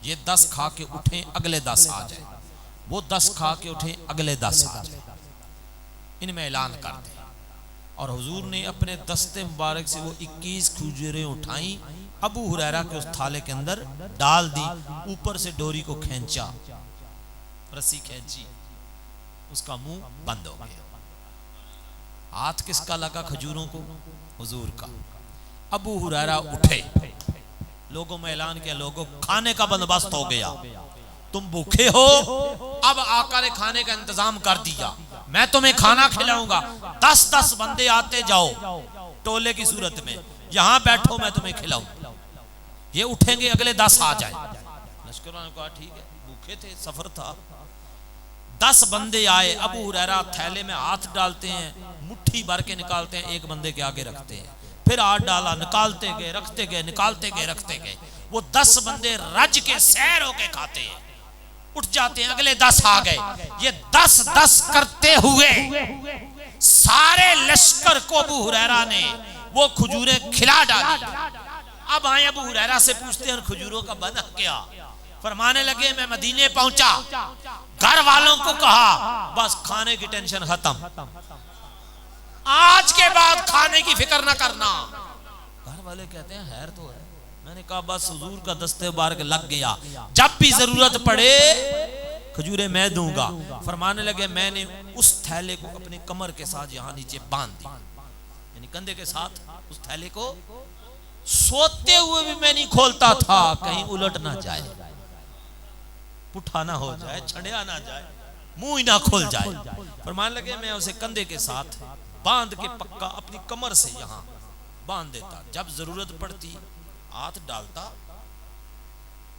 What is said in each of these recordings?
ये 10 खा के उठे अगले 10 आ जाए, वो 10 खा के उठे अगले 10 आ जाए, इनमें ऐलान कर दे। और हुजूर ने अपने दस्ते मुबारक से वो 21 खजूरें उठाई, अबू हुरैरा के उस थाले के अंदर डाल दी, ऊपर से डोरी को खींचा, रस्सी खींची, उसका मुंह बंद हो गया। हाथ किसका लगा खजूरों को? हुजूर का। अबू हुरैरा उठे, लोगों में ऐलान किया, लोगों खाने का बंदोबस्त हो गया, तुम भूखे हो, अब आका ने खाने का इंतजाम कर दिया, मैं तुम्हें खाना खिलाऊंगा। 10-10 बंदे आते जाओ टोले की सूरत में, यहां बैठो मैं तुम्हें खिलाऊं। ये उठेंगे अगले 10 आ जाए। लश्कर ने कहा ठीक है, भूखे थे, सफर था। 10 बंदे आए, अबू हुरैरा थैले में हाथ डालते हैं, मुट्ठी भर के निकालते हैं, एक बंदे के आगे रखते हैं, फिर हाथ डाला, निकालते गए, रखते गए, निकालते गए, रखते गए। वो 10 बंदे रज के सैर होके खाते हैं, उठ जाते हैं, अगले 10 आ गए। ये 10-10 करते हुए सारे लश्कर को अबू हुरैरा ने वो खजूरें खिला डाली। अब आए अबू हुरैरा से पूछते हैं खजूरों का बना क्या? फरमाने लगे मैं मदीने पहुंचा, घर वालों को कहा बस खाने की टेंशन खत्म, आज के बाद खाने की फिक्र ना करना। घर वाले कहते हैं हैर तो है। मैंने कहा बस हुजूर का दस्ते मुबारक लग गया, जब भी जरूरत पड़े खजूरें मैं दूंगा। फरमाने लगे मैंने उस थैले को अपने कमर के साथ यहां नीचे बांध दी, यानी कंधे के साथ उस थैले को, सोते हुए भी मैं नहीं खोलता था, कहीं उलट ना जाए, पुठा ना हो जाए, छड़िया ना जाए, मुंह ही ना खुल जाए। फरमाने लगे मैं उसे कंधे के साथ बांध के पक्का अपनी कमर से यहां बांध देता, जब जरूरत पड़ती हाथ डालता,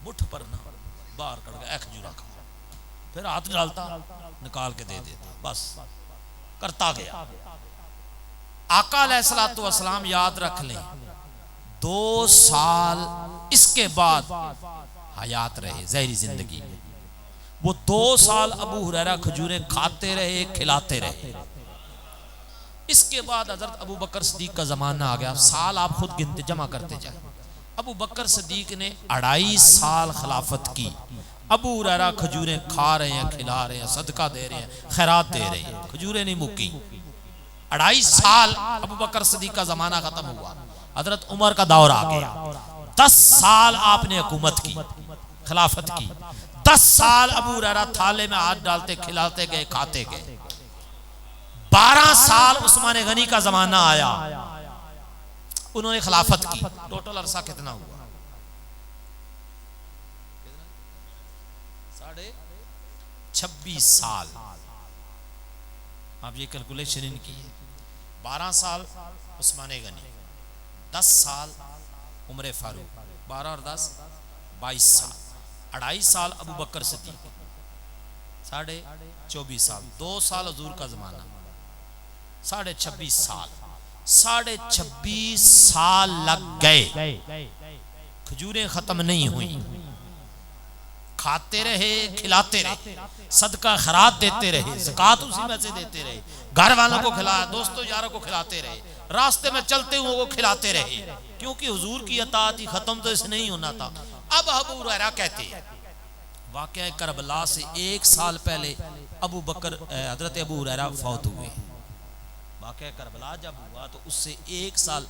मुठ पर ना बाहर कर गया खजूरा खा, फिर हाथ डालता निकाल के दे देता, बस करता गया। आका अलैहिस्सलातु वस्सलाम याद रख लें 2 साल इसके बाद हयात रहे, ज़हरी जिंदगी में। वो 2 साल अबू हुरैरा खजूरें खाते रहे, खिलाते रहे। इसके बाद हजरत अबू बकर सिद्दीक का जमाना आ गया। साल आप खुद गिनते जमा करते जाए। अबू बकर सिद्दीक ने 2.5 साल खिलाफत की। अबू हुरैरा खजूरें खा रहे हैं, खिला रहे हैं, सदका दे रहे हैं, खैरात दे रहे हैं, खजूरें नहीं मुक्की। 2.5 साल अबू बकर सिद्दीक का जमाना खत्म हुआ, हजरत उमर का दौर आ गया। 10 साल आपने हुकूमत की, खिलाफत की। 10 साल अबू हुरैरा थाले में हाथ डालते, खिलाते गए, खाते गए। 12 साल उस्मान गनी का जमाना आया, उन्होंने खिलाफत की। टोटल अरसा कितना हुआ? 26 साल। आप ये कैलकुलेशन इनकी है। 12 साल उस्मान गनी, 10 साल उमर फारूक, 12 और 10 22 साल, 2.5 साल अबू बकर सिद्दीक, 24 साल, 2 साल हुजूर का जमाना, 26.5 साल। 26.5 साल लग गए, खजूरें खत्म नहीं हुई। खाते रहे, खिलाते रहे, सदका खैरात देते रहे, ज़कात उसी में से देते रहे, घर वालों को खिलाया, दोस्तों यारों को खिलाते रहे, रास्ते में चलते हुए को खिलाते रहे, क्योंकि हुजूर की अताअत ही खत्म तो इसे नहीं होना था। अब अबू हुरैरा कहते हैं वाक़या करबला से 1 साल पहले अबू बकर हजरत अबू हुरैरा फौत हुए। वाक़या करबला जब हुआ तो उससे 1 साल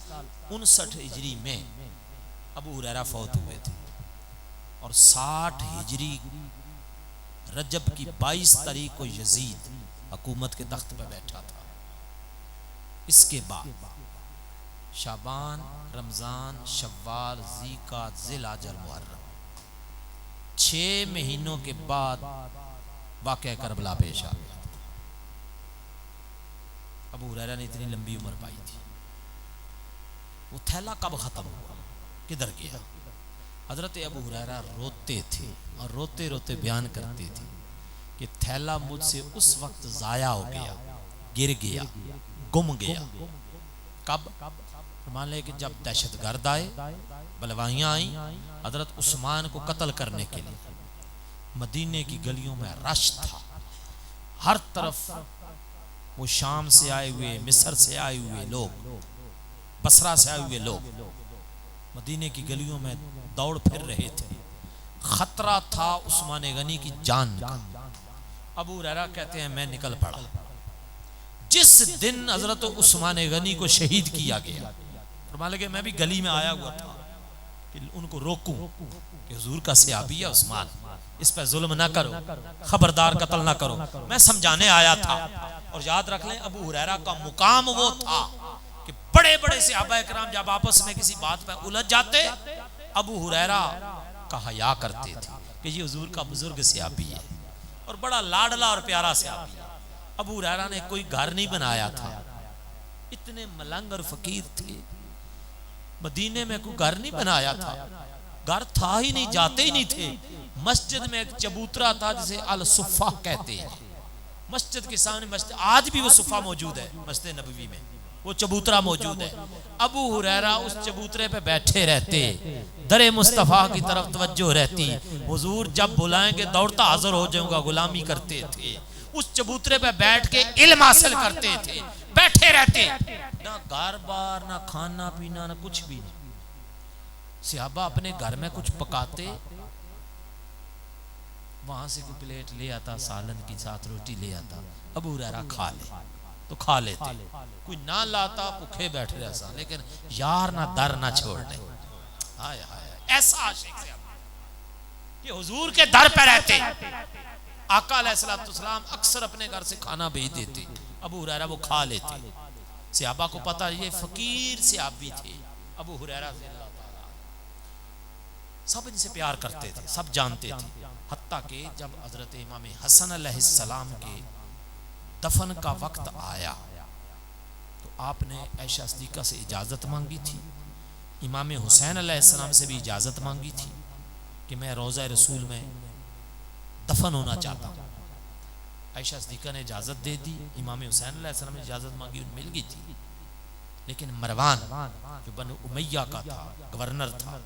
59 हिजरी में अबू हुरैरा फौत हुए थे, और 60 हिजरी रजब की 22 तारीख को यजीद हुकूमत के तख्त पर बैठा था। इसके बाद शाबान, रमजान, शव्वाल, ज़ीक़ात, ज़िलहज, मुहर्रम, 6 महीनों के बाद वाक़या करबला पेश आ गया। अबू हुरैरा ने इतनी लंबी उम्र पाई थी। वो थैला कब खत्म हुआ, किधर गया? हजरत अबू हुरैरा रोते थे और रोते रोते बयान करते थे कि थैला मुझसे उस वक्त ज़ाया हो गया, गिर गया, गुम गया। कब? मान ले कि जब दहशतगर्द आए, बलवाइयाँ आई, हजरत उस्मान को कत्ल करने के लिए मदीने की गलियों में रश था, हर तरफ वो शाम से आए हुए, मिस्र से आए हुए लोग, बसरा से आए हुए लोग मदीने की गलियों में दौड़ फिर रहे थे। खतरा था उस्मान गनी की जान का। अबू हुरैरा कहते हैं मैं निकल पड़ा। जिस दिन हजरत उस्मान गनी को शहीद किया गया, फरमाने लगे मैं भी गली में आया हुआ था कि उनको रोकूं कि हुजूर का सहाबी है उस्मान, इस पर जुल्म ना करो, खबरदार कत्ल ना करो, मैं समझाने आया था। और याद रख लें अबू हुरैरा का मुकाम वो था कि बड़े बड़े सहाबा इकराम जब आपस में किसी बात पर उलझ जाते, अबू हुरैरा का हया करते थे कि ये हुजूर का बुजुर्ग सहाबी है और बड़ा लाडला और प्यारा सहाबी है। अबू हुरैरा ने कोई घर नहीं बनाया था, इतने मलंग और फकीर थे, मदीने में कोई घर नहीं बनाया था, घर था ही नहीं, जाते ही नहीं थे। मस्जिद में एक चबूतरा था जिसे अल सुफ़ा कहते हैं, मस्जिद के सामने मस्जिद, आज भी वो सुफ़ा मौजूद है मस्जिद नबवी में, वो चबूतरा मौजूद है। अबू हुरैरा उस चबूतरे पे बैठे रहते, दरे मुस्तफ़ा की तरफ तवज्जो रहती, हुजूर जब बुलाएंगे दौड़ता हाजिर हो जाऊंगा, गुलामी करते थे। उस चबूतरे पे बैठ के इल्म हासिल करते थे, बैठे रहते, ना घर बार, ना खाना पीना, ना कुछ भी नहीं। सहाबा अपने घर में कुछ पकाते, वहां से कोई प्लेट ले आता, सालन की साथ रोटी ले आता, अबू हुरैरा खा ले तो खा लेते, कोई ना लाता भूखे बैठ रहा, लेकिन यार ना दर ना छोड़ दे। हाय हाय, ऐसा आशिक से कि हुजूर के दर पे रहते। आका अलैहिस्सलाम अक्सर अपने घर से खाना भेज देते, अबू हुरैरा वो खा लेते। सहाबा को पता ये फकीर सहाबी थे अबू हुरैरा, सब इनसे प्यार करते थे, सब जानते थे। हत्ता के जब हजरत इमाम हसन अलैहिस्सलाम के दफन का वक्त आया तो आपने आयशा सिद्दीक़ा से इजाज़त मांगी थी, इमाम हुसैन अलैहिस्सलाम से भी इजाज़त मांगी थी कि मैं रोज़ा रसूल में दफन होना चाहता हूँ। आयशा सिद्दीक़ा ने इजाज़त दे दी, इमाम हुसैन अलैहिस्सलाम ने इजाज़त मांगी, उन मिल गई थी। लेकिन मरवान जो बनु उमैया का था, गवर्नर था,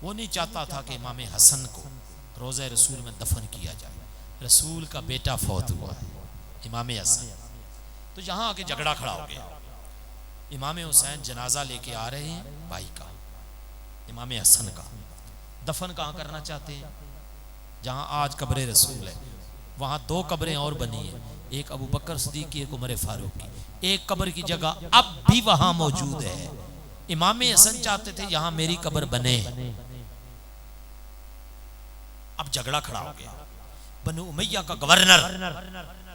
वो नहीं चाहता था कि इमाम हसन को रोज़ा रसूल में दफन किया जाए। रसूल का बेटा फौत हुआ है इमाम हसन, तो यहाँ आके झगड़ा खड़ा हो गया। इमाम हुसैन जनाजा लेके आ रहे हैं भाई का, इमाम हसन का, दफन कहाँ करना चाहते हैं? जहाँ आज कब्र रसूल है वहाँ दो कब्रें और बनी है, एक अबू बकर सिद्दीक़ की, एक उमर फारूक की। एक कब्र की जगह अब भी वहाँ मौजूद है। इमाम हसन चाहते थे यहाँ मेरी कब्र बने। अब झगड़ा खड़ा हो गया। बनु उमैया का गवर्नर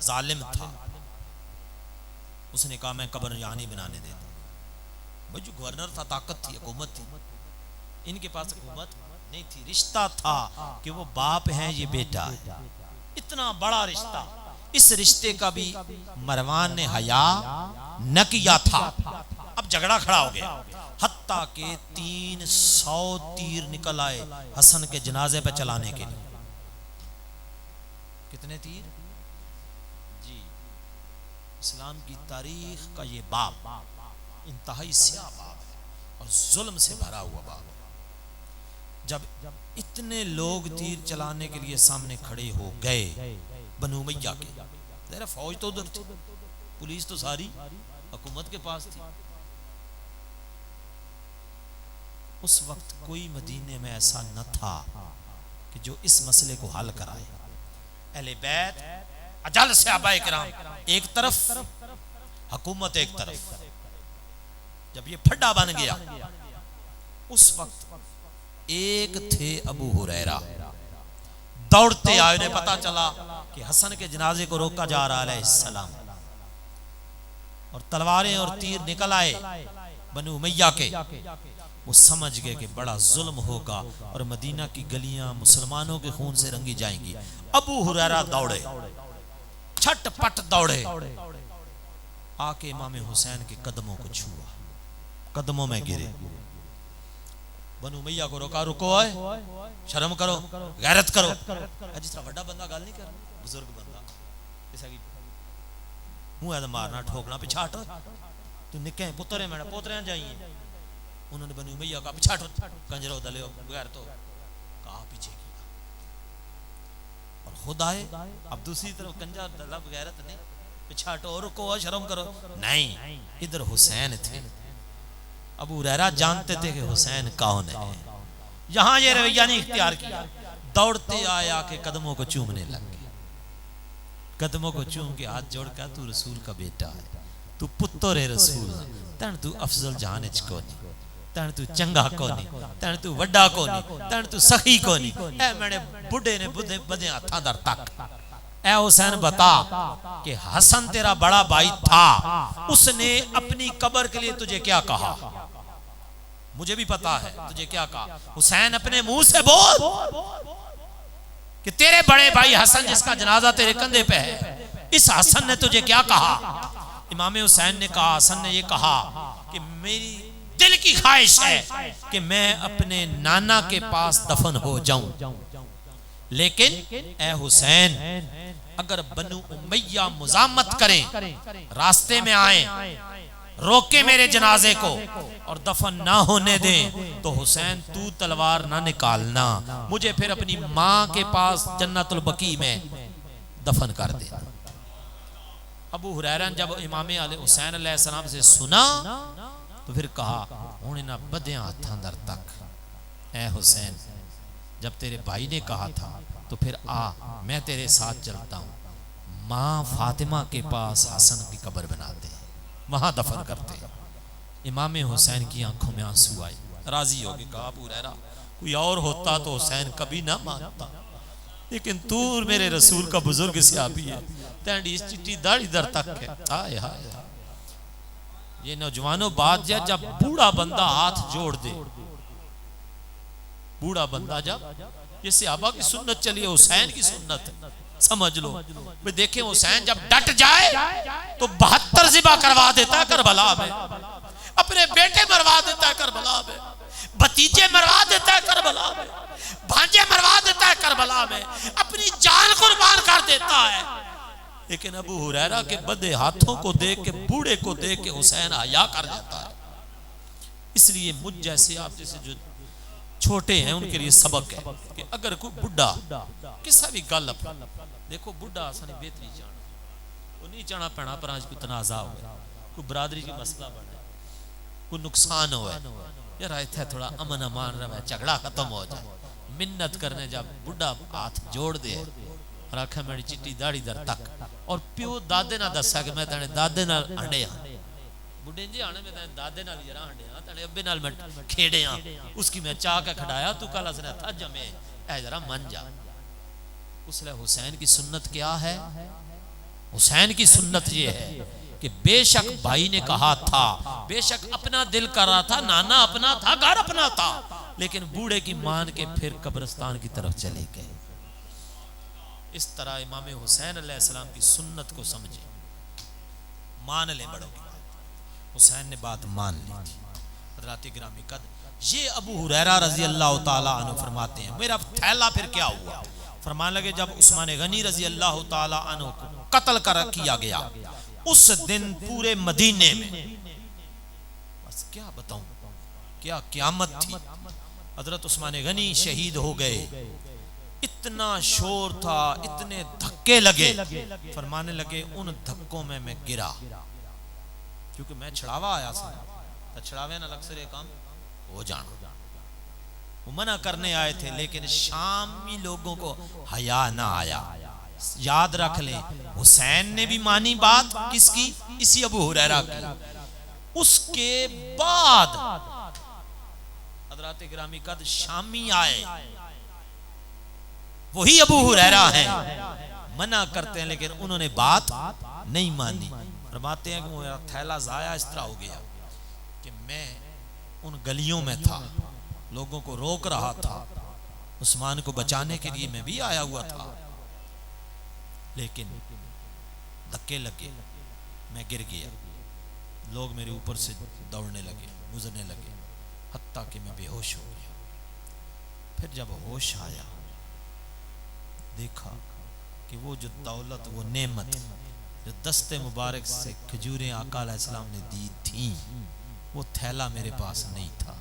जालिम था, उसने कहा मैं कब्र यहाँ नहीं बनाने देता। भाई जो गवर्नर था, ताकत थी, हुकूमत थी, इनके पास हुकूमत नहीं थी, रिश्ता था कि वो बाप है ये बेटा है, इतना बड़ा रिश्ता। इस रिश्ते का भी मरवान ने हया न किया था। अब झगड़ा खड़ा हो गया, हत्ता के 300 तीर निकल आए हसन के जनाजे पे चलाने के लिए। कितने तीर जी? इस्लाम की तारीख का ये बाब इंतहाई स्याह बाब है और जुल्म से भरा हुआ बाब है। जब इतने लोग तीर चलाने के लिए सामने खड़े हो गए बनु उमैया के, जरा फौज तो उधर थी, पुलिस तो सारी हुकूमत के पास थी। उस वक्त कोई मदीने में ऐसा न था कि जो इस मसले को हल कराए। अहले बैत अजल सहाबा इकराम एक तरफ, हुकूमत एक तरफ। जब ये फड्डा बन गया, उस वक्त एक थे अबू हुरैरा, दौड़ते आए, उन्हें पता चला कि हसन के जनाजे को रोका जा रहा है सलाम, और तलवारें और तीर निकल आए बनु उमैया के। वो समझ गए कि बड़ा जुल्म होगा और मदीना की गलियां मुसलमानों के खून से रंगी जाएंगी। अबू हुरैरा दौड़े, छटपट दौड़े, आके इमाम हुसैन के कदमों को छुआ, कदमों में गिरे। बनु उमैया को रोका, रुको है, शर्म करो, गैरत करो। जिस तरह बड़ा बंदा गल नहीं कर, बुजुर्ग बंदा जैसा कि मुंह मारना, ठोकना, पिछा हटो, तू निके पुत्र है, मैंने पोतरे जाइए। उन्होंने बनु उमैया का पिछा हटो, कंजरो दले बगैर तो कहा पीछे किया, और खुद आए। अब दूसरी तरफ कंजा दला गैरत नहीं, पिछा हटो, रुको, शर्म करो। नहीं, इधर हुसैन थे। अबू हुरैरा जानते थे कि हुसैन कौन है, यहां ये रवैया नहीं इख्तियार किया, दौड़ते आया के कदमों को चूमने लग गए, कदमों को चूम के हाथ जोड़ कर, तू रसूल का बेटा है, तू पुत्र है रसूल, तन तू अफजल जहान च कोनी, तन तू चंगा कोनी, तन तू वड्डा कोनी, तन तू सखी कोनी। ए मेरे बुढ़े ने बुढ़े बदे हाथा दर तक, ए हुसैन बता कि हसन तेरा बड़ा भाई था, उसने अपनी कब्र के लिए तुझे क्या कहा? मुझे भी पता है तुझे क्या कहा। हुसैन अपने मुंह से बोल कि तेरे बड़े भाई हसन जिसका जनाजा तेरे कंधे पे है, इस हसन ने तुझे क्या कहा? इमाम हुसैन ने कहा, हसन ने ये कहा कि मेरी दिल की ख्वाहिश है कि मैं अपने नाना के पास दफन हो जाऊं, लेकिन ए हुसैन अगर बनु उमैया मुजामत करें, रास्ते में आए, रोके मेरे जनाजे को और दफन ना होने दे, तो हुसैन तू तलवार ना निकालना, मुझे फिर अपनी मां के पास जन्नतुल बकी में दफन कर दे। अबू हुरैरा जब इमाम हुसैन अलैहिस्सलाम से सुना तो फिर कहा, हुण इन्हां बदियां हाथां दर तक, ए हुसैन जब तेरे भाई ने कहा था तो फिर आ, मैं तेरे साथ चलता हूं, मां फातिमा के पास हसन की कब्र बनाते, वहां दफन करते। इमाम हुसैन की आंखों में आंसू आए, राजी हो गए, कहा अबू हुरैरा कोई और होता तो हुसैन कभी ना मानता, लेकिन तू मेरे रसूल का बुजुर्ग सहाबी है, तेरी इस चिट्ठी दाढ़ी दर तक है। हाय हाय, ये नौजवानों बात जब बूढ़ा बंदा हाथ जोड़ दे, बूढ़ा बंदा जब, ये सहाबा की सुन्नत चली है, हुसैन की सुन्नत समझ लो। मैं देखे हुसैन जब डट जाए तो 72 ज़िबा करवा देता है करबला में, अपने बेटे मरवा देता है करबला में, भतीजे मरवा देता है करबला में, भांजे मरवा देता है करबला में, अपनी जान कुर्बान कर देता है। लेकिन अबू हुरैरा के बदे हाथों को देख के, बूढ़े को देख के हुसैन हया कर जाता है। इसलिए मुझ जैसे आप जैसे जो छोटे हैं उनके लिए सबक है कि अगर कोई बुढ़ा किसी भी गल, देखो बुढ़ा आसानी बेहतरी जाना, वो नहीं जाना पैना पर आज कोई तनाजा हो गया, कोई बरादरी की मसला बने, कोई नुकसान हो यार, इतना थोड़ा अमन अमान रहे, झगड़ा खत्म हो जाए, मिन्नत करने जब बुढ़ा हाथ जोड़ दे और आखा मेरी चिट्टी दाढ़ी दर तक, और प्यो दादे ना दसा कि मैं तेरे दादे नाल हंडे हाँ, बुढ़े जी आने में तेरे दादे नाल जरा हंडे हाँ, तेरे अब्बे नाल मैं खेड़े हाँ, उसकी मैं चाह के खड़ाया, तू कल असने था जमे ऐ जरा मन जा। उसले हुसैन की सुन्नत क्या है? हुसैन की सुन्नत ये है कि बेशक भाई ने कहा था, बेशक अपना दिल कर रहा था, नाना अपना था, घर अपना था, लेकिन बूढ़े की मान के फिर कब्रिस्तान की तरफ चले गए। इस तरह इमाम हुसैन अलैहिस्सलाम की सुन्नत को समझे, मान ले बड़ों की बात। हुसैन ने बात मान ली थी। हज़रात गिरामी कद ये अबू हुरैरा रजी अल्लाह ताला अन्हु फरमाते हैं, मेरा थैला फिर क्या हुआ? फरमान लगे जब उस्मान गनी रजी अल्लाह ताला अन्हु को कत्ल कर किया गया, उस दिन पूरे मदीने में, बस क्या बताऊं, क्या क़यामत थी। हजरत उस्मान गनी शहीद हो गए, इतना शोर था, इतने धक्के लगे, फरमाने लगे उन धक्कों में मैं गिरा, क्योंकि मैं छड़ावा आया था, तो छड़ावे ना लक्सर काम हो जाना, वो मना करने आए थे, लेकिन शामी लोगों को हया ना आया। याद रख लें, हुसैन ने भी मानी बात किसकी? इसी अबू हुरैरा की। उसके बाद हज़रात गिरामी कद शामी आए, वही अबू हुरैरा हैं, मना करते हैं, लेकिन उन्होंने बात नहीं मानी। फरमाते हैं कि मेरा थैला ज़ाया इस तरह हो गया कि मैं उन गलियों में था, लोगों को रोक रहा था, उस्मान को बचाने के लिए मैं भी आया हुआ था, लेकिन धक्के लगे, मैं गिर गया, लोग मेरे ऊपर से दौड़ने लगे, गुजरने लगे, हत्ता कि मैं बेहोश हो गया। फिर जब होश आया, देखा कि वो जो दौलत, वो नेमत जो दस्ते मुबारक से खजूरें आका अलैहिस्सलाम ने दी थी, वो थैला मेरे पास नहीं था।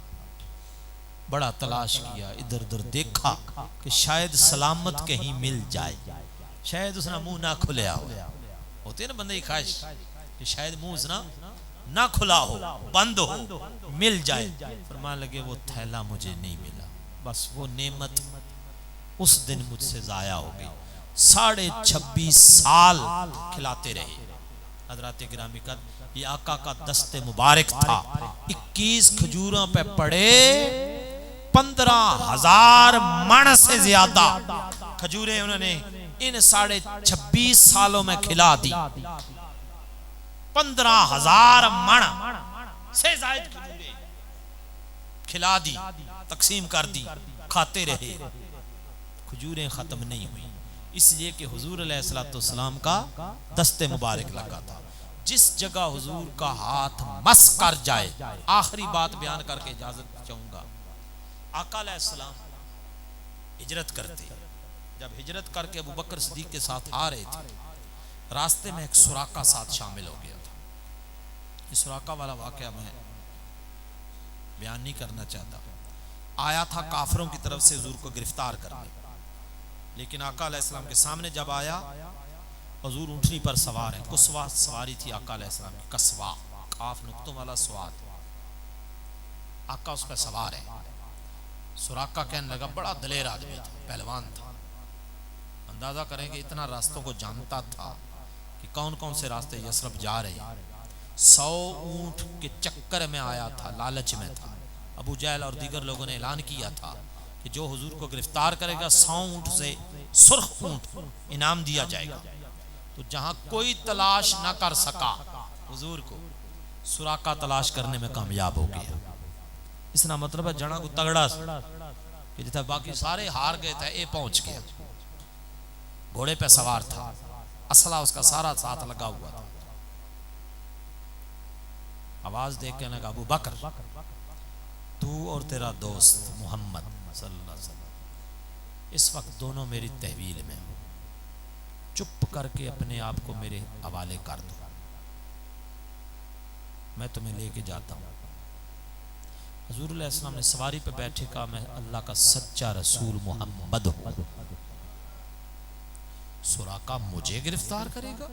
बड़ा तलाश किया, इधर उधर देखा कि शायद सलामत कहीं मिल जाए, शायद उसना मुंह ना खुला हो, होते ना बंदे की ख्वाहिश कि शायद मुंह उसना ना खुला हो, बंद हो, मिल जाए। फरमान लगे वो थैला मुझे नहीं मिला, बस वो नेमत उस दिन मुझसे जाया हो गई। 26.5 साल खिलाते रहे। हजरत गिरामी का ये आका का दस्ते मुबारक था। 21 खजूरों पे पड़े 15,000 मण से ज्यादा खजूरें उन्होंने इन 26.5 सालों में खिला दी। 15,000 मण से ज्यादा खजूरें खिला दी, तकसीम कर दी, खाते रहे। खजूरें खत्म नहीं हुई, इसलिए कि हुजूर अलैहिस्सलाम का दस्ते मुबारक लगा था। जिस जगह हुजूर का हाथ मस कर जाए, आखिरी बात बयान करके इजाजत चाहूंगा। आका अलैहिस्सलाम हिजरत करते, जब हिजरत करके अबू बकर सिद्दीक के साथ आ रहे थे, रास्ते में एक सुराका साथ शामिल हो गया था। इस सुराका वाला वाकया मैं बयान नहीं करना चाहता। आया था काफिरों की तरफ से हुजूर को गिरफ्तार करने, लेकिन आका अलैहिस्सलाम के सामने जब आया, हुजूर ऊँटनी पर सवार है। कुस्वा सवारी थी आका अलैहिस्सलाम की, कसवा, काफ नुक्तों वाला स्वाद। आका उस पर सवार है। सुराका कहने लगा, बड़ा दलेर आदमी था, पहलवान था। अंदाजा करें कि इतना रास्तों को जानता था कि कौन कौन से रास्ते यसरब जा रहे हैं। 100 ऊँट के चक्कर में आया था, लालच में था। अबू जहल और दीगर लोगों ने ऐलान किया था कि जो हुजूर को गिरफ्तार करेगा 100 ऊँट से सुर्ख ऊँट इनाम दिया जाएगा। तो जहां कोई तलाश ना कर सका हुजूर को, सुराका तलाश करने में कामयाब हो गया। इसका मतलब है जना को तगड़ा कि जितना बाकी सारे हार गए थे, ये पहुंच गया। घोड़े पे सवार था, असला उसका सारा साथ लगा हुआ था। आवाज देख के लगा, अबू बकर, तू और तेरा दोस्त मोहम्मद सल्लल्लाहु अलैहि वसल्लम इस वक्त दोनों मेरी तहवील में हो, चुप करके अपने आप को मेरे हवाले कर दो, मैं तुम्हें लेके जाता हूँ। हुजूर अलैहिस्सलाम ने सवारी पे बैठे कहा, मैं अल्लाह का सच्चा रसूल मोहम्मद हूँ। सुराका मुझे गिरफ्तार करेगा,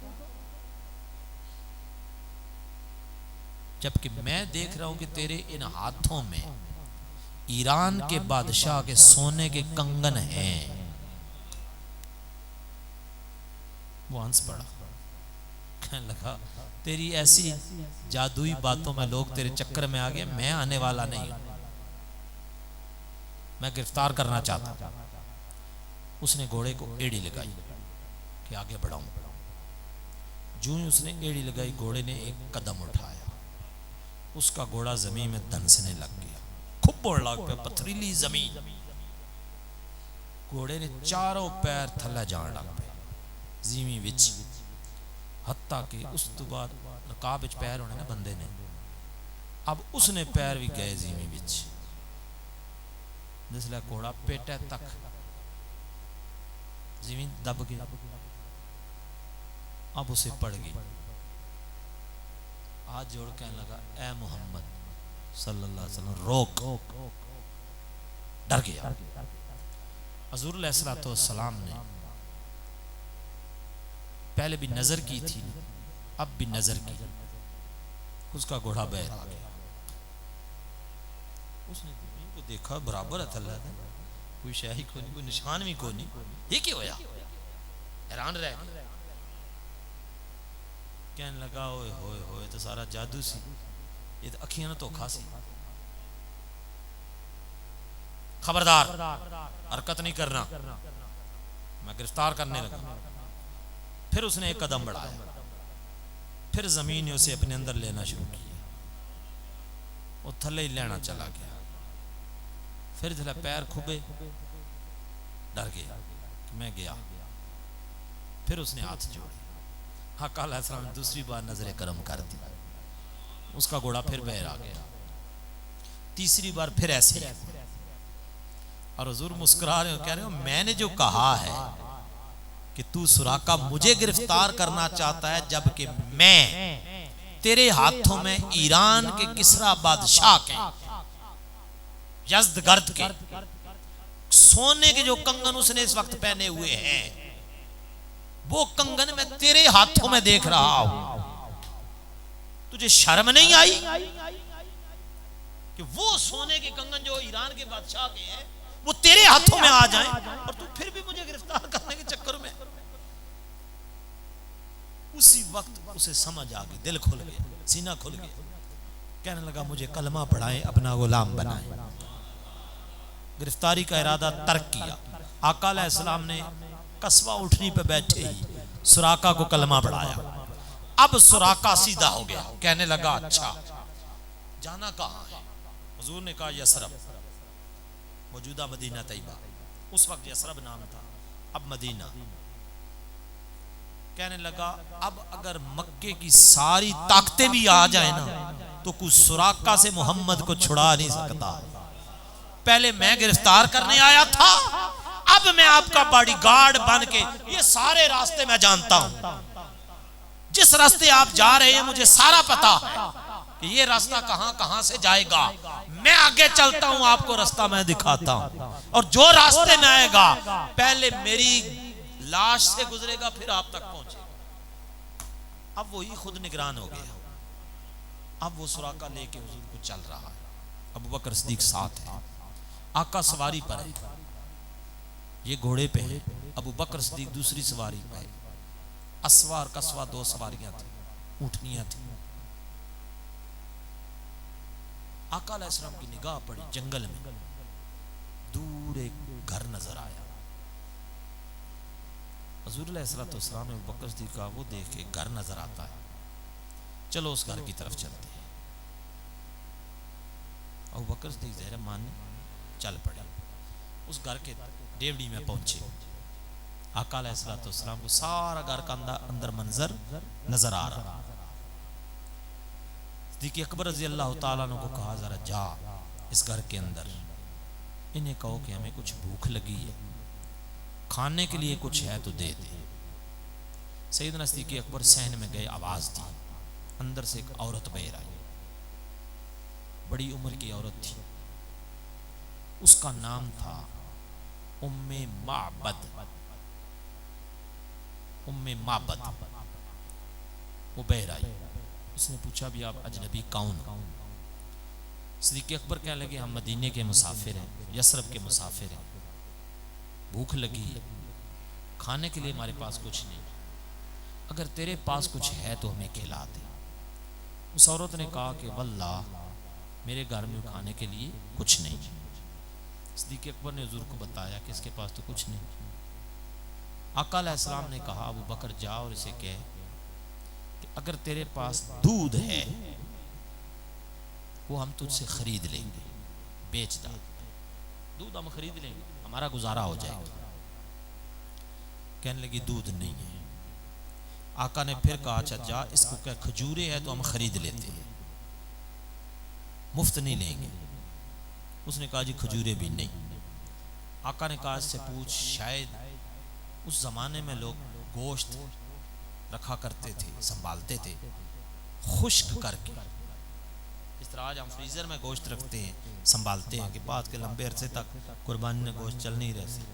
जबकि मैं देख रहा हूं कि तेरे इन हाथों में ईरान के बादशाह के सोने के कंगन हैं। वो हंस पड़ा, कहने लगा, तेरी ऐसी जादुई बातों में लोग तेरे चक्कर में आ गए, मैं आने वाला नहीं हूं, मैं गिरफ्तार करना चाहता। उसने घोड़े को एड़ी लगाई कि आगे बढ़ाऊं। जो ही उसने एड़ी लगाई, घोड़े ने एक कदम उठाया, उसका घोड़ा जमीन में दंसने लग गया। खूब बोड़ लग पे, पथरीली जमीन। घोड़े ने चारों पैर थल्ले जान लग पे जीवी विच, हत्ता कि उस तो बाद रकाब विच पैर होने ना बंदे ने, अब उसने पैर भी गए जीवी विच। जिसले घोड़ा पेटे तक जीवी दब गया, अब उसे पड़ गई। हाथ जोड़ कहने लगा, ए मोहम्मद सल्लल्लाहु अलैहि वसल्लम, रोक। डर गया। हुजूर अलैहिस्सलातु वस्सलाम ने पहले भी नजर की थी, अब भी नजर की, उसका घोड़ा बैर आ गया। उसने को देखा, बराबर है थल्ला, कोई शाही को नहीं, कोई निशान भी को नहीं, ये क्या होया? हैरान रह गया। कहने लगा, ओए होए होए, तो सारा जादू सी, ये तो अखियां ना धोखा सी। खबरदार, हरकत नहीं करना, मैं गिरफ्तार करने लगा। फिर उसने एक कदम बढ़ाया, फिर जमीन ने उसे अपने अंदर लेना शुरू किया, वो थल्ले ही लेना चला गया। फिर जरा पैर खुबे, डर गया कि मैं गया। फिर उसने हाथ जोड़े, आका अलैहिस्सलाम ने दूसरी बार नजर करम कर दी, उसका घोड़ा फिर बहर आ गया। तीसरी बार फिर ऐसे ही, और हुजूर मुस्कुरा रहे हो, कह रहे हो, मैंने जो कहा है कि तू सुराका मुझे गिरफ्तार करना चाहता है, जबकि मैं तेरे हाथों में ईरान के किसरा बादशाह के, यज़्दगर्द के सोने के जो कंगन उसने इस वक्त पहने हुए हैं, वो कंगन मैं तेरे हाथों में देख रहा हूं। तुझे शर्म नहीं आई कि वो सोने के कंगन जो ईरान के बादशाह के हैं, वो मेरे हाथों में आ जाएं और तू फिर भी मुझे गिरफ्तार करने के चक्कर में। उसी वक्त उसे समझ आ गई, दिल खुल गया, सीना खुल गया। कहने लगा मुझे कलमा पढ़ाएं, अपना गुलाम बनाएं। गिरफ्तारी का इरादा तर्क किया। आका अलैहिस्सलाम ने कस्बा उठनी पे बैठे ही सुराका को कलमा पढ़ाया। अब सुराका सीधा हो गया, कहने लगा अच्छा जाना कहाँ है? हुजूर ने कहा यसरब, मौजूदा मदीना तैयबा, उस वक्त यसरब नाम था, अब मदीना। कहने लगा अब अगर मक्के की सारी ताकतें भी आ जाए ना तो कुछ सुराका से मोहम्मद को छुड़ा नहीं सकता। पहले मैं गिरफ्तार करने आया था, अब मैं आपका बॉडीगार्ड बन के ये सारे रास्ते मैं जानता हूं। जिस रास्ते आप जा रहे हैं मुझे सारा पता है कि ये रास्ता कहां कहां से जाएगा। मैं आगे चलता हूं, आपको रास्ता मैं दिखाता हूं, और जो रास्ते में आएगा पहले मेरी लाश से गुजरेगा फिर आप तक पहुंचेगा। अब वही खुद निगरान हो गया। अब वो सुराका लेके हुजूर को चल रहा है। अबू बकर सिद्दीक साथ है, आका सवारी पर है, ये घोड़े पे है, अबू बकर सिद्दीक दूसरी सवारी पर है। अस्वा और कस्वा दो सवारियां थी, ऊँटनियां थी। आका अलैहिस्सलाम की निगाह पड़ी जंगल में, दूर एक घर नजर आया। हुजूर अलैहिस्सलाम ने अबू बकर सिद्दीक का वो देख के घर नजर आता है, चलो उस घर की तरफ चलते हैं। अबू बकर सिद्दीक ज़हरा मान चल पड़े। उस घर के डेवड़ी में पहुंचे। आका अलैहिस्सलाम को सारा घर का अंदर मंजर नजर आ रहा। सिद्दीक़ अकबर रज़ी अल्लाह तआला अन्हु को कहा जरा जा इस घर के अंदर, इन्हें कहो कि हमें कुछ भूख लगी है, खाने के लिए कुछ है तो दे दे। सैयदना सिद्दीक़ अकबर सहन में गए, आवाज दी, अंदर से एक औरत बाहर आई। बड़ी उम्र की औरत थी, उसका नाम था उम्मे माबद। उम्मे माबद वो बहर आई। उसने पूछा भी आप अजनबी कौन हो? सिद्दीक़ अकबर कहने लगे हम मदीने के मुसाफिर हैं, यसरब के मुसाफिर हैं, भूख लगी है, खाने के लिए हमारे पास कुछ नहीं, अगर तेरे पास कुछ है तो हमें खिला दे। उस औरत ने कहा कि वल्लाह मेरे घर में खाने के लिए कुछ नहीं। सिद्दीक़ अकबर ने हुजूर को बताया कि इसके पास तो कुछ नहीं। आका अलैहिस्सलाम ने कहा अबू बकर जा और इसे कह कि अगर तेरे पास दूध है वो हम तुझसे खरीद लेंगे, बेच डाल, दूध हम खरीद लेंगे, हमारा गुजारा हो जाएगा। कहने लगी दूध नहीं है। आका ने फिर कहा अच्छा जा इसको क्या खजूरें है तो हम खरीद लेते हैं, मुफ्त नहीं लेंगे। उसने कहा जी खजूरें भी नहीं। आका ने कहा इससे पूछ शायद उस जमाने में लोग गोश्त रखा करते थे, संभालते थे खुश्क करके, इस तरह आज हम फ्रीजर में गोश्त रखते हैं, संभालते हैं कि बाद के लंबे अरसे तक कुर्बानी में गोश्त चल नहीं रहे।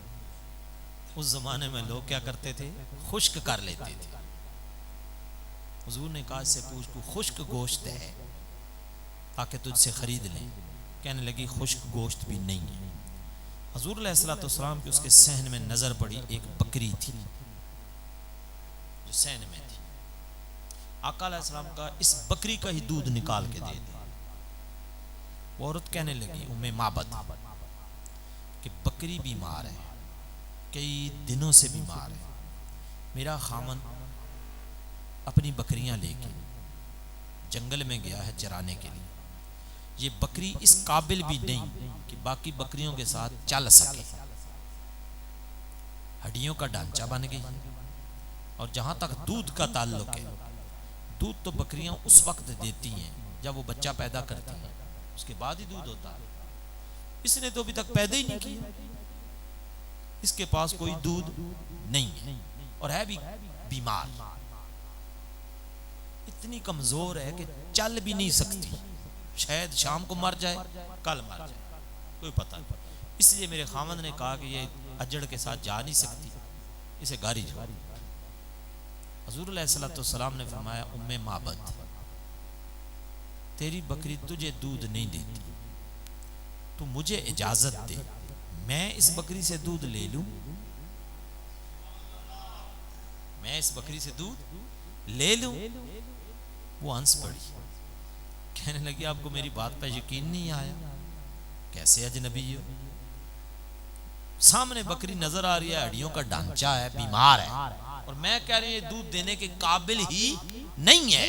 उस जमाने में लोग क्या करते थे, खुश्क कर लेते थे। हुजूर ने कहा इससे पूछ को खुश्क गोश्त है ताकि तुझसे खरीद लें। कहने लगी खुश्क गोश्त भी नहीं है। हुजूर अलैहिस्सलाम की उसके सहन में नजर पड़ी, एक बकरी थी जो सहन में थी। आका अलैहिस्सलाम का इस बकरी का ही दूध निकाल के दे दे। वो औरत कहने लगी उम्मे माबद कि बकरी बीमार है, कई दिनों से बीमार है, मेरा खामन अपनी बकरियां लेके जंगल में गया है चराने के लिए, ये बकरी इस काबिल भी नहीं कि बाकी बकरियों के साथ चल सके, हड्डियों का ढांचा बन गई। और जहां तक दूध का ताल्लुक है, दूध तो बकरियां उस वक्त देती हैं जब वो बच्चा पैदा करती हैं, उसके बाद ही दूध होता है। इसने तो अभी तक पैदा ही नहीं किया, इसके पास कोई दूध नहीं है और है भी बीमार, इतनी कमजोर है कि चल भी नहीं सकती, शायद शाम को मर जाए, कल मर जाए, कोई पता नहीं। इसलिए मेरे खामद ने कहा कि ये अजड़ के साथ जा नहीं सकती, इसे घर ही छोड़। हुजूर अलैहिस्सलाम ने फरमाया उम्मे माबद तेरी बकरी तुझे दूध नहीं देती, तू मुझे इजाजत दे, मैं इस बकरी से दूध ले लूं, मैं इस बकरी से दूध ले लूं। वो हंस पड़ी, कहने लगी आपको मेरी बात पर यकीन नहीं आया? कैसे अजनबी हो? सामने बकरी नजर आ रही है, हड्डियों का ढांचा है, बीमार है, और मैं कह रही हूं दूध देने के काबिल ही नहीं है,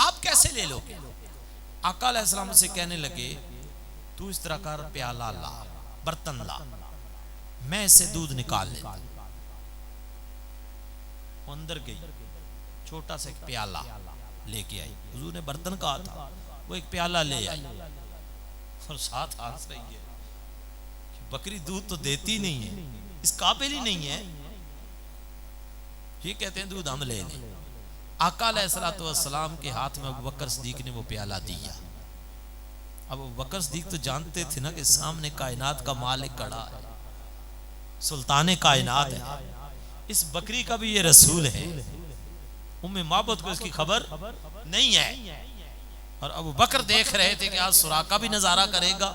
आप कैसे ले लोगे? आका अलैहिस्सलाम से कहने लगे तू इस तरह कर, प्याला ला, बर्तन ला, मैं इससे दूध निकाल लेता। वो अंदर गई, छोटा सा एक प्याला लेके आई। हुजूर ने बर्तन कहा था, वो एक प्याला ले आई और साथ हंस रही है, बकरी दूध तो देती नहीं है, इस काबिल ही नहीं है। ये कहते हैं दूध हम ले लें। आका अलैहिस्सलाम के हाथ में अबू बकर सिद्दीक ने वो प्याला दिया। अब अबू बकर सिद्दीक तो जानते थे ना कि सामने कायनात का मालिक खड़ा है, सुल्ताने कायनात है, इस बकरी का भी ये रसूल है। उम्मे माबद को इसकी खबर नहीं है, और अबू बकर देख रहे थे कि आज सुराका भी नजारा करेगा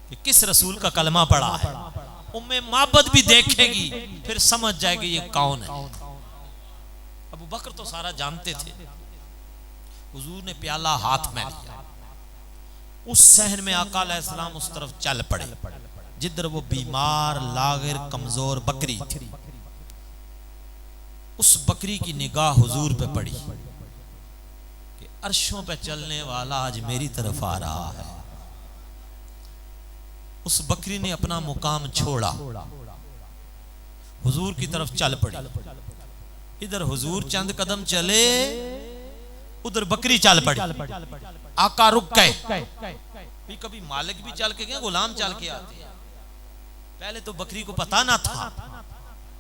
कि किस रसूल का कलमा पड़ा है। उम्मे माबद भी देखेगी, फिर समझ जाएगी ये कौन है। अबू बकर तो सारा जानते थे। हुजूर ने प्याला हाथ में लिया, उस सहन में आका अलैहिस्सलाम उस तरफ चल पड़े जिधर वो बीमार, लागिर, कमजोर बकरी थी। उस बकरी की निगाह हुजूर पे पड़ी कि अर्शों पे चलने वाला आज मेरी तरफ आ रहा है। उस बकरी ने अपना मुकाम छोड़ा, हुजूर की तरफ चल पड़ी। इधर हुजूर चंद कदम चले, उधर बकरी चल पड़ी। आका रुक गए। कभी मालिक भी चल के गए, गुलाम चल के आते हैं। पहले तो बकरी को पता ना था,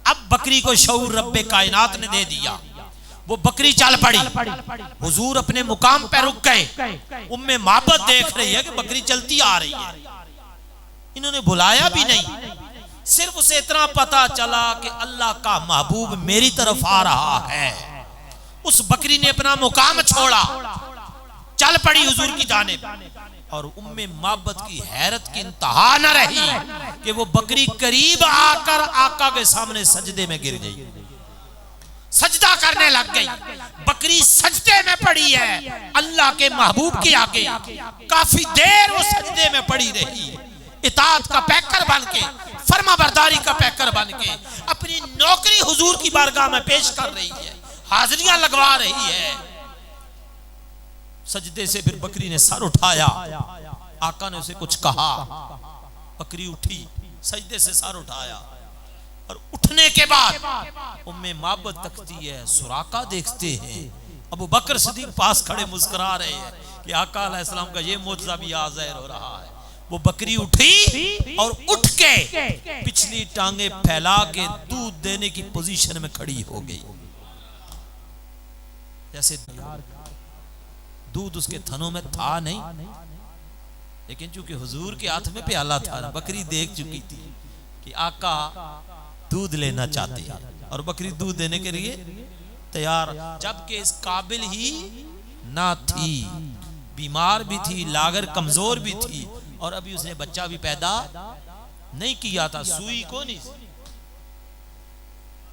अब बकरी को शऊर रब्बे कायनात ने दे दिया। वो बकरी चल पड़ी, हुजूर अपने मुकाम पे रुक गए। उम्मे माबद देख रही है कि बकरी चलती आ रही है, इन्होंने बुलाया भी नहीं, सिर्फ उसे इतना पता चला कि अल्लाह का महबूब मेरी तरफ आ रहा है। उस बकरी ने अपना मुकाम छोड़ा, चल पड़ी हुजूर की जानिब, और उम्मे माबद की हैरत की इंतहा न रही कि वो बकरी करीब आकर आका के सामने सजदे में गिर गई, सजदा करने लग गई। बकरी सजदे में पड़ी है अल्लाह के महबूब के आगे, काफी देर वो सजदे में पड़ी रही, इताअत का पैकर बन के, फर्माबरदारी का पैकर बन के अपनी नौकरी हुजूर की बारगाह में पेश कर रही है, हाजिरियां लगवा रही है। सजदे से फिर बकरी ने सर उठाया, आका ने उसे कुछ कहा, बकरी उठी, सजदे से सर उठाया, और उठने के बाद उम्मे माबद तकती है, सुराका देखते हैं, अबू बकर सिद्दीक पास खड़े मुस्कुरा रहे हैं कि आका अलैहिस्सलाम का ये मौजज़ा भी आज ज़ाहिर हो रहा है। वो बकरी उठी और उठ के पिछली टांगे फैला के दूध देने की पोजीशन में खड़ी हो गई। जैसे दूध उसके थनों में था नहीं, लेकिन चूंकि हुजूर के हाथ में प्याला था, बकरी देख चुकी थी कि आका दूध लेना चाहते हैं, और बकरी दूध देने के लिए तैयार, जबकि इस काबिल ही ना थी, बीमार भी थी, लागर कमजोर भी थी, और अभी उसने बच्चा भी पैदा नहीं किया था, सुई को नहीं,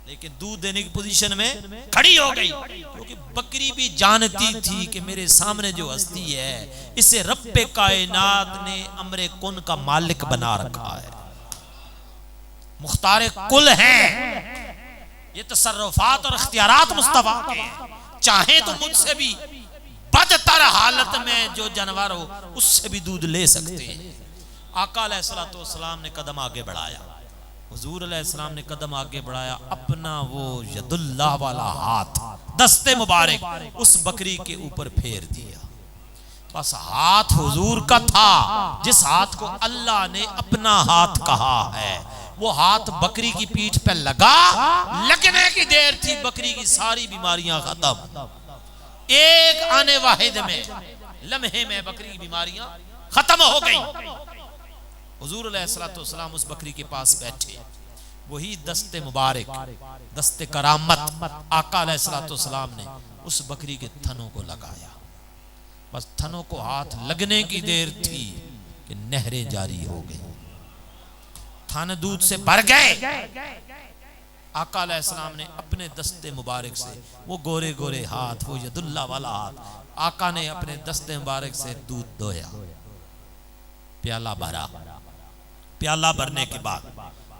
लेकिन दूध देने की पोजीशन में खड़ी हो गई, क्योंकि बकरी भी जानती थी कि मेरे सामने जो हस्ती है इसे रब्बे कायनात ने अमरे कुन का मालिक बना रखा है, मुख्तारे कुल है, ये तसर्रुफात और इख्तियारात मुस्तफा के हैं। चाहे तो मुझसे भी बदतर हालत में जो जानवर हो उससे भी दूध ले सकते हैं। आका अलैहिस्सलातु वस्सलाम ने कदम आगे बढ़ाया, हुजूर अलैहिस्सलाम ने कदम आगे बढ़ाया, अपना वो यदुल्लाह वाला हाथ, दस्ते मुबारक उस बकरी के ऊपर फेर दिया। बस हाथ हुजूर का था, जिस हाथ को अल्लाह ने अपना हाथ कहा है, वो हाथ बकरी की पीठ पे लगा, लगने की देर थी, बकरी की सारी बीमारियां खत्म, एक आने वाहिद में, लम्हे में बकरी की बीमारियां खत्म हो गई। हुजूर अलैहिस्सलातु वस्सलाम उस बकरी के पास बैठे, वही दस्ते मुबारक, दस्ते करामत आका अलैहिस्सलातु वस्सलाम ने उस बकरी के थनों को लगाया। बस थनों को हाथ लगने की देर थी कि नहरें जारी हो गई, थन दूध से भर गए। आका अलैहिस्सलाम ने अपने दस्ते मुबारक से, वो गोरे गोरे हाथ, वो यदुल्ला वाला हाथ, आका ने अपने दस्ते मुबारक से दूध दोया, प्याला भरा। प्याला भरने के बाद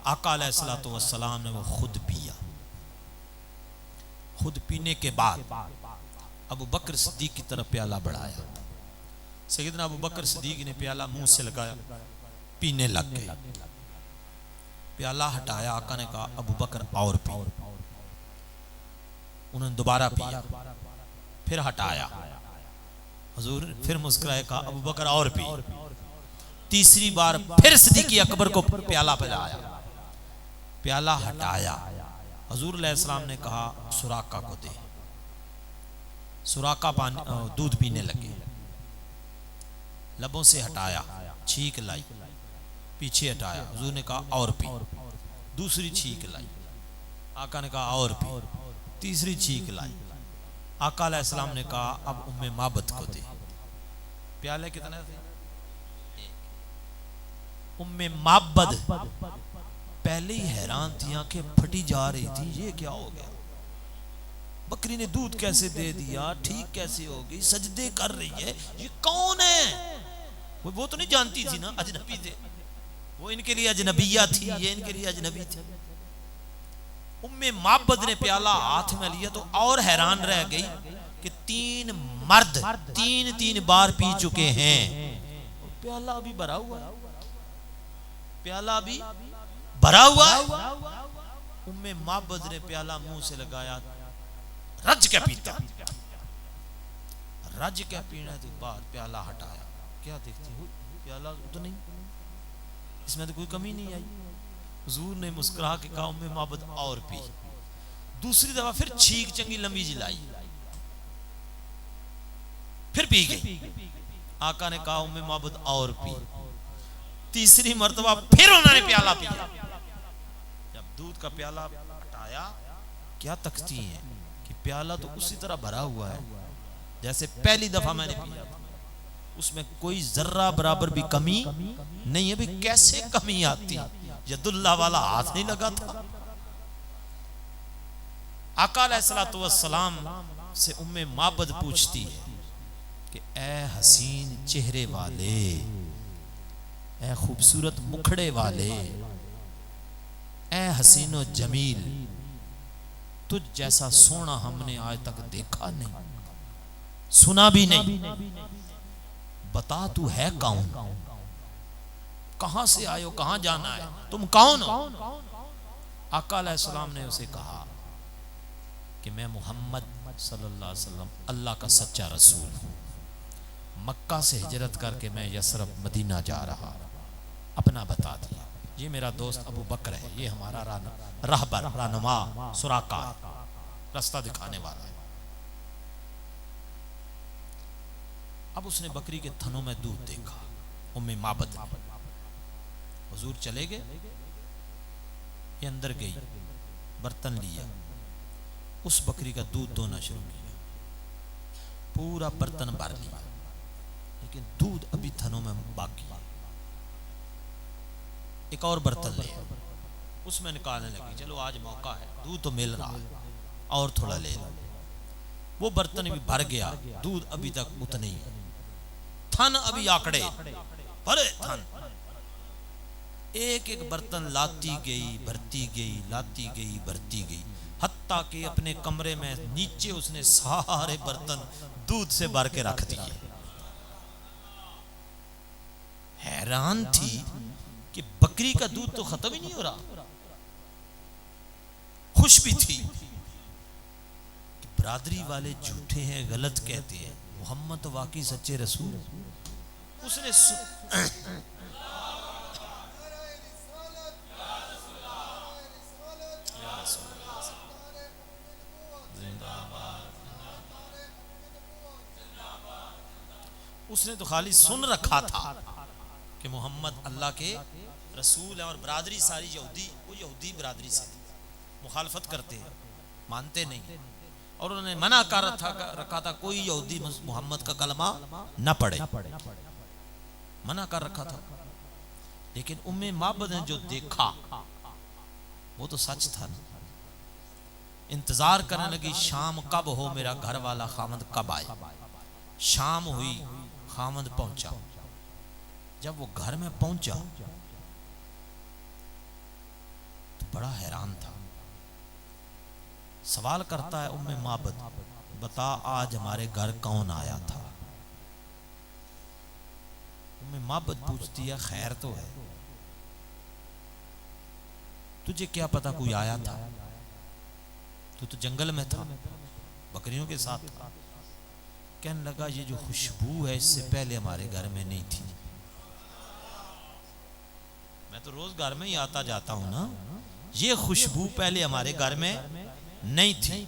आका अलैहिस्सलातु वस्सलाम ने वो खुद पिया। खुद पीने के बाद अबू बकर सिद्दीक की तरफ प्याला बढ़ाया। सैयदना अबू बकर सिद्दीक ने प्याला मुंह से लगाया, पीने लग गए। प्याला हटाया, आका ने कहा अबू बकर और पी। उन्होंने दोबारा पिया, फिर हटाया। हुजूर फिर मुस्कुराए, कहा अबू बकर और पी। तीसरी बार फिर सिद्दीक़ अकबर को प्याला पिलाया, प्याला हटाया। हुजूर अलैहिस्सलाम ने कहा सुराका को दे। सुराका पानी दूध पीने लगे। लबों से हटाया, छींक लाई, पीछे हटाया। हुजूर ने कहा और पी। दूसरी छींक लाई, आका ने कहा और पी। तीसरी छींक लाई, आका अलैहिस्सलाम ने कहा अब उम्मे माबद को दे। प्याले कितने थे? उम्मे माबद पहले ही हैरान थी, आंखें फटी जा रही थी, ये क्या हो गया? बकरी ने दूध कैसे दे दिया, ठीक कैसे हो गई, सजदे कर रही है, ये कौन है? वो तो नहीं जानती थी ना, अजनबी थे वो, इनके लिए अजनबिया थी, ये इनके लिए अजनबी थी। उम्मे माबद ने प्याला हाथ में लिया तो और हैरान रह गई कि 3 मर्द 3 बार पी चुके हैं, प्याला भी भरा हुआ, प्याला भी भरा हुआ। उम्मे माबद ने प्याला मुंह से लगाया, रज के पीता, रज के पीने के बाद प्याला हटाया। क्या देखती हो, प्याला तो नहीं, इसमें तो कोई कमी नहीं आई। हुजूर ने मुस्कुरा के कहा उम्मे माबद और पी। दूसरी दफा फिर छींक चंगी लंबी जिलाई, फिर पी गई। आका ने कहा उम्मे माबद और पी। तीसरी मर्तबा फिर उन्होंने प्याला पिया। जब दूध का प्याला हटाया, क्या तकती है कि प्याला तो उसी तरह भरा हुआ है जैसे पहली दफा मैंने पिया था, उसमें कोई जर्रा बराबर भी कमी नहीं है। भी कैसे कमी आती, यदुल्ला वाला हाथ नहीं लगा था। आका अलैहिस्सलातु वस्सलाम से उम्मे माबद पूछती है कि ए हसीन चेहरे वाले, ए खूबसूरत मुखड़े वाले, ए हसीनो जमील, तुझ जैसा सोना हमने आज तक देखा नहीं, सुना भी नहीं। बता तू है कौन, कहां से आए हो, कहां जाना है, तुम कौन हो? आका अलैहिस्सलाम ने उसे कहा कि मैं मोहम्मद सल्लल्लाहु अलैहि वसल्लम अल्लाह का सच्चा रसूल हूं। मक्का से हिजरत करके मैं यसरब मदीना जा रहा। अपना बता दिया, ये मेरा दोस्त अबू बकर है, ये हमारा रहबर रहनुमा सुराका, रास्ता दिखाने वाला है। अब उसने बकरी के थनों में दूध देखा, उम्मे माबद। हुजूर चले गए, ये अंदर गई, बर्तन लिया, उस बकरी का दूध दोना शुरू किया, पूरा बर्तन भर लिया, लेकिन दूध अभी थनों में बाकी है। एक और बर्तन ले, उसमें निकालने लगी, चलो आज मौका है, दूध तो मिल रहा है, और थोड़ा ले लो। वो बर्तन भी भर गया, दूध अभी तक उतनी है, थन अभी आंकड़े भरे थन। एक एक बर्तन लाती गई, भरती गई, लाती गई, भरती गई, हत्ता कि अपने कमरे में नीचे उसने सारे बर्तन दूध से भर के रख दिए। हैरान थी कि बकरी का दूध तो खत्म ही नहीं हो रहा। खुश भी थी कि बरादरी वाले झूठे हैं, गलत कहते हैं, मोहम्मद तो वाकई सच्चे रसूल है। उसने उसने तो खाली सुन रखा था कि मोहम्मद अल्लाह के रसूल है, और बरादरी सारी यहूदी, वो यहूदी बरादरी से थी, मुखालफत करते हैं, मानते नहीं, और उन्होंने मना कर रखा था कोई यहूदी मोहम्मद का कलमा न पढ़े, मना कर रखा था। लेकिन उम्मे माबद ने जो देखा वो तो सच था ना। इंतजार करने लगी, शाम कब हो, मेरा घर वाला खामद कब आए। शाम हुई, खामद पहुंचा। जब वो घर में पहुंचा तो बड़ा हैरान था। सवाल करता है उम्मे माबद, बता आज हमारे घर कौन आया था। उम्मे माबद पूछती है, खैर तो है, तुझे क्या पता कोई आया था, तू तो जंगल में था, बकरियों के साथ था। कहने लगा ये जो खुशबू है इससे पहले हमारे घर में नहीं थी। मैं तो रोज घर में ही आता जाता हूं ना, ये खुशबू पहले हमारे घर में नहीं थी।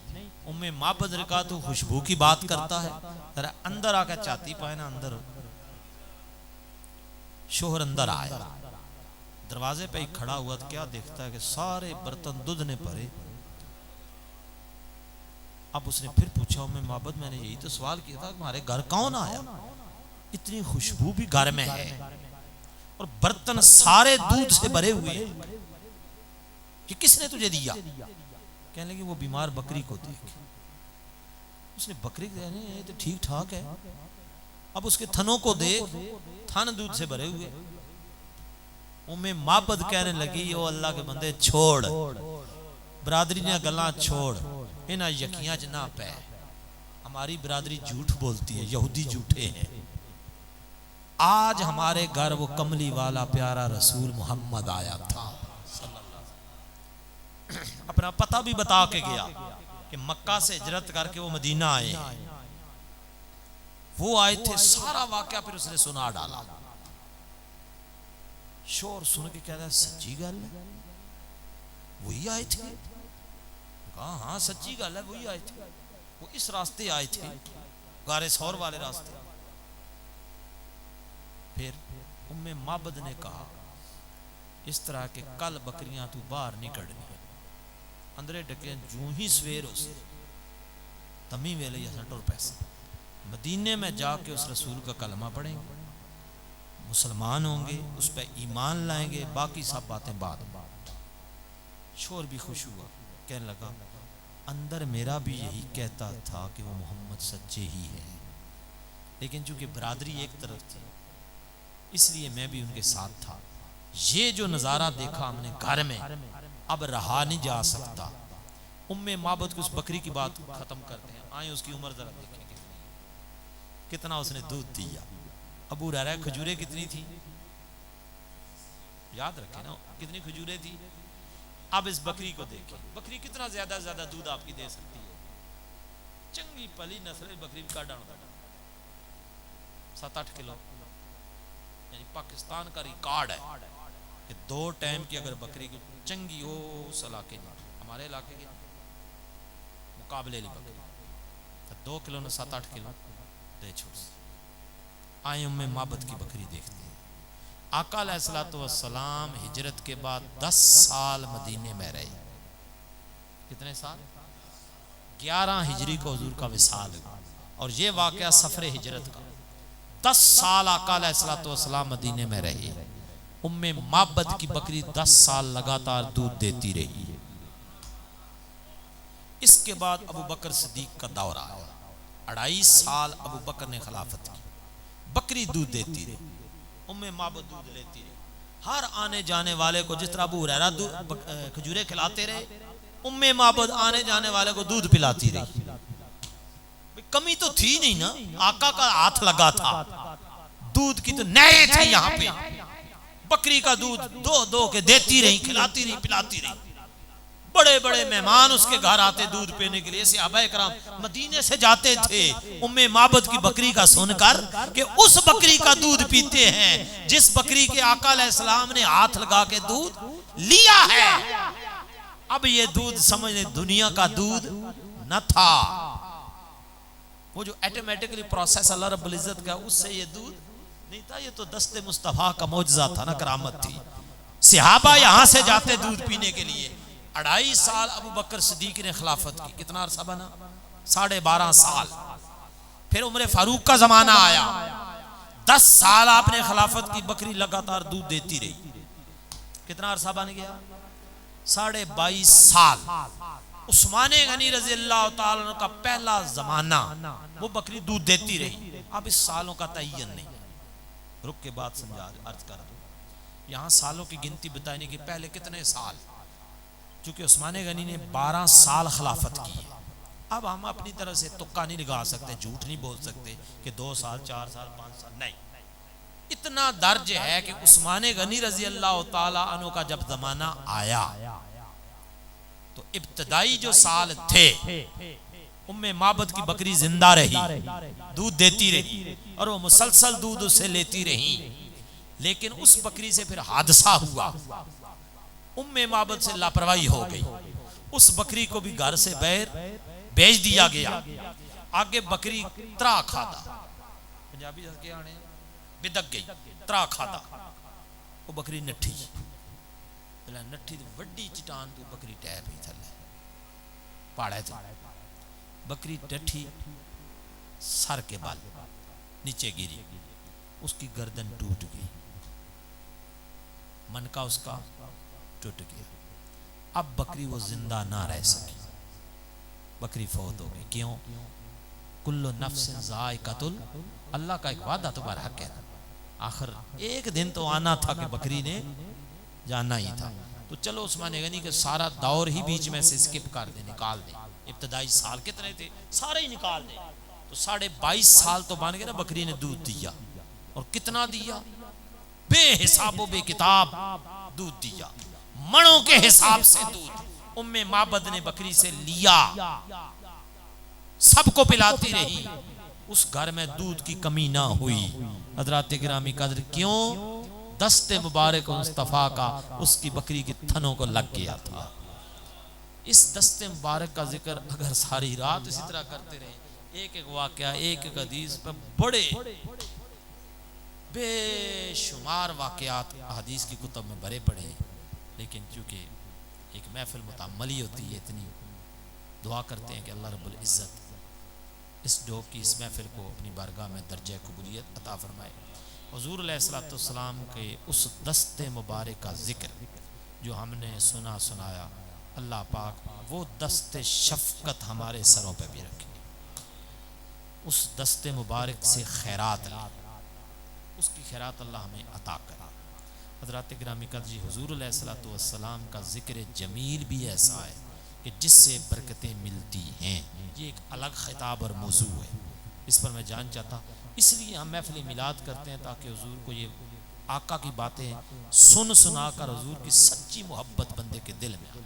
उम्मे माबद ने कहा तू खुशबू की बात करता है, जरा अंदर आकर चाहती पाए ना अंदर। शोहर अंदर आया, दरवाजे पे ही खड़ा हुआ तो क्या देखता है कि सारे बर्तन दूध ने भरे। अब उसने फिर पूछा, उम्मे माबद मैंने यही तो सवाल किया था, हमारे घर कौन आया, इतनी खुशबू भी घर में है और बर्तन सारे दूध से भरे हुए हैं, कि किसने तुझे दिया। कहने लगे वो बीमार बकरी को देख। उसने बकरी कहने तो ठीक ठाक है, अब उसके थनों को देख, थन दूध से भरे हुए। उम्मे माबद कहने लगी, ओ अल्लाह के बंदे छोड़, बरादरी ने गल्लां छोड़, इन्हां यकीयां च ना पै। हमारी बरादरी झूठ बोलती है, यहूदी झूठे हैं। आज हमारे घर वो कमली वाला प्यारा रसूल मोहम्मद आया था, अपना पता भी बता के गया कि मक्का से हिजरत करके वो मदीना आए हैं। वो आए थे, सारा वाकया फिर उसने सुना डाला। शोर सुन के कह रहा है सच्ची गल है, वही आए थे। कहा हाँ सच्ची गल है, वही आए थे, वो इस रास्ते आए थे, गारे सौर वाले रास्ते। फिर उम्मे माबद ने कहा, इस तरह के कल बकरियां तू बाहर नहीं कड़नी है। अंदरे डके जूं ही सवेर उस तमी वेले या टुर पैसे मदीने में जाके उस रसूल का कलमा पढ़ेंगे, मुसलमान होंगे, उस पर ईमान लाएंगे, बाकी सब बातें बाद। शोर भी खुश हुआ, कहने लगा अंदर मेरा भी यही कहता था कि वो मोहम्मद सच्चे ही है, लेकिन चूंकि बरादरी एक तरफ थी इसलिए मैं भी उनके साथ था। ये जो नज़ारा देखा हमने घर में, अब रहा नहीं जा सकता। उम्मे माबद को उस बकरी की बात खत्म करते हैं। आए उसकी उम्र जरा देखें कितना उसने दूध दिया। अबू हुरैरा खजूरें कितनी थी याद रखें ना, कितनी खजूरें थी। अब इस बकरी को देखें, बकरी कितना ज्यादा ज्यादा दूध आपकी दे सकती है। चंगी पली नस्ल बकरी का डाउन 7-8 किलो, यानी पाकिस्तान का रिकॉर्ड है कि 2 टाइम की अगर बकरी की चंगी हो उस इलाके में, हमारे इलाके के मुकाबले ली बकरी तो 2 किलो ने 7-8 किलो दे छोड़। आए उम्मे माबद की बकरी देखते हैं। आका अलैहिस्सलातु वस्सलाम हिजरत के बाद 10 साल मदीने में रहे। कितने साल? 11 हिजरी को हुजूर का विसाल हुआ और ये वाकया सफर हिजरत का। 10 साल आका अलैहिस्सलातु वस्सलाम मदीने में रहे। उम्मे माबद की बकरी 10 साल लगातार दूध देती रही। इसके बाद अबू बकर सिद्दीक का दौर आया। 2.5 साल अबू बकर ने खिलाफत की, बकरी दूध देती रही, उम्मे माबद दूध लेती रही। हर आने जाने वाले को, जिस तरह अबू हुरैरा खजूरें खिलाते रहे, उम्मे माबद आने जाने वाले को दूध पिलाती रही। कमी तो थी नहीं ना, आका का हाथ लगा था, दूध की तो नए थे। यहाँ पे बकरी का दूध 2-2 के देती रही, खिलाती रही, पिलाती रही। बड़े बड़े मेहमान उसके घर आते दूध पीने के लिए। सहाबा इकराम मदीने से जाते थे उम्मे माबद की बकरी का सुनकर कि उस बकरी का दूध पीते हैं जिस बकरी के आका अलैहिस्सलाम ने हाथ लगा के दूध लिया है। अब ये दूध समझने दुनिया का दूध न था, वो जो ऑटोमेटिकली प्रोसेस अल्लाह रब्बुल इज्जत का, उससे ये दूध नहीं था। ये तो दस्ते मुस्तफा का मौजज़ा था ना, करामत थी। सहाबा यहां से जाते दूध पीने के लिए। 2.5 साल अबू बकर सिद्दीक ने खिलाफत की। कितना अरसा बना? 12.5 साल। फिर उम्र फारूक का जमाना आया, 10 साल आपने खिलाफत की, बकरी लगातार दूध देती रही। कितना अरसा बन गया? 22.5 साल। उस्मान गनी रजी अल्लाह ताला अन्हु का पहला जमाना, वो बकरी दूध देती रही। अब इस सालों का तयन नहीं, रुक के बात समझा अर्ज कर दो। यहाँ सालों की गिनती बताने के पहले कितने साल, चूंकि उस्मान गनी ने 12 साल खिलाफत की है। अब हम अपनी तरह से तुक्का नहीं लगा सकते, झूठ नहीं बोल सकते कि 2 साल 4 साल 5 साल, नहीं। इतना दर्ज है कि उस्मान गनी रजी अल्लाह ताला अन्हु का जब जमाना आया तो इब्तदाई जो साल थे, उम्मे माबद की बकरी जिंदा रही, दूध देती रही और वो मुसलसल दूध उससे लेती रही। लेकिन उस बकरी से फिर हादसा हुआ, उम्मे माबद से लापरवाही हो गई, उस बकरी को भी घर से बाहर बेच दिया गया। आगे बकरी त्रा खादा, पंजाबी के आने बिदक गई, त्रा खादा, वो बकरी नठी, नठी तो वड्डी चट्टान तो बकरी टै पई थले पहाड़े ते, बकरी डठी, सर के बाल नीचे गिरी, उसकी गर्दन टूट गई, मनका उसका टूट गया। अब बकरी वो जिंदा ना रह सकी, बकरी फौत हो गई। क्यों? कुल्लु नफ्सिन ज़ाइक़तुल, अल्लाह का एक वादा तुम्हारा हक है, आखिर एक दिन तो आना था कि बकरी ने जाना ही था। तो चलो उस्मान गनी के सारा दौर ही बीच में से स्किप कर दे, निकाल दे। इब्तदाई साल कितने थे, सारे ही निकाल दे। तो 22.5 साल तो बन गए ना, बकरी ने दूध दिया। और कितना दिया? बेहिसाबो बेकिताब दूध दिया, मणों के हिसाब से दूध उम्मे माबद ने बकरी से लिया, सबको पिलाती रही। उस घर में दूध की कमी ना हुई। हजरात गिरामी कदर, क्यों? दस्ते मुबारक मुस्तफ़ा का उसकी बकरी के थनों को लग गया था। इस दस्ते मुबारक का जिक्र अगर सारी रात इसी तरह करते रहे, एक एक वाकया, एक एक हदीस पर बड़े बेशुमार वाकयात हदीस की कुतुब में भरे पड़े हैं। लेकिन चूंकि एक महफिल मुतअम्मली होती है, इतनी दुआ करते हैं कि अल्लाह रब्बुल इज़्ज़त इस डोब की, इस महफिल को अपनी बारगाह में दर्जा कबूलियत अता फरमाए। हुज़ूर अलैहिस्सलाम के उस दस्ते मुबारक का जिक्र जो हमने सुनाया, अल्लाह पाक वो दस्ते शफ़क़त हमारे सरों पे भी रखे, उस दस्ते मुबारक से खैरात ले, उसकी खैरात अल्लाह हमें अता करे। हज़रात गिरामी का जी, हुज़ूर अलैहिस्सलाम का ज़िक्र जमील भी ऐसा है कि जिससे बरकतें मिलती हैं। ये एक अलग खिताब और मौजू है, इस पर मैं जान चाहता। इसलिए हम महफ़िल मिलाद करते हैं ताकि हुज़ूर को ये आका की बातें सुना कर हुज़ूर की सच्ची मोहब्बत बंदे के दिल में आए।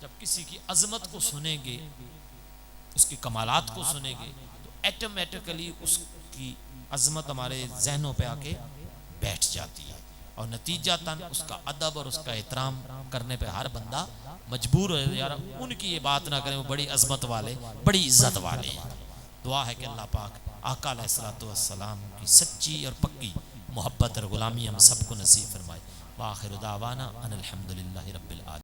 जब किसी की अज़मत को सुनेंगे, उसकी कमालात को सुनेंगे, तो ऐटोमेटिकली उसकी अज़मत हमारे जहनों पे आके बैठ जाती है और नतीजतन उसका अदब और उसका एहतराम करने पे हर बंदा मजबूर हो। यार उनकी ये बात ना करें, वो बड़ी अज़मत वाले, बड़ी इज़्ज़त वाले हैं। दुआ है कि अल्लाह पाक आका अलैहिस्सलातु वस्सलाम की सच्ची और पक्की मोहब्बत और ग़ुलामी हम सबको नसीब फरमाए। व आखिर दावाना अनिल हम्दुलिल्लाहि रब्बिल आलमीन।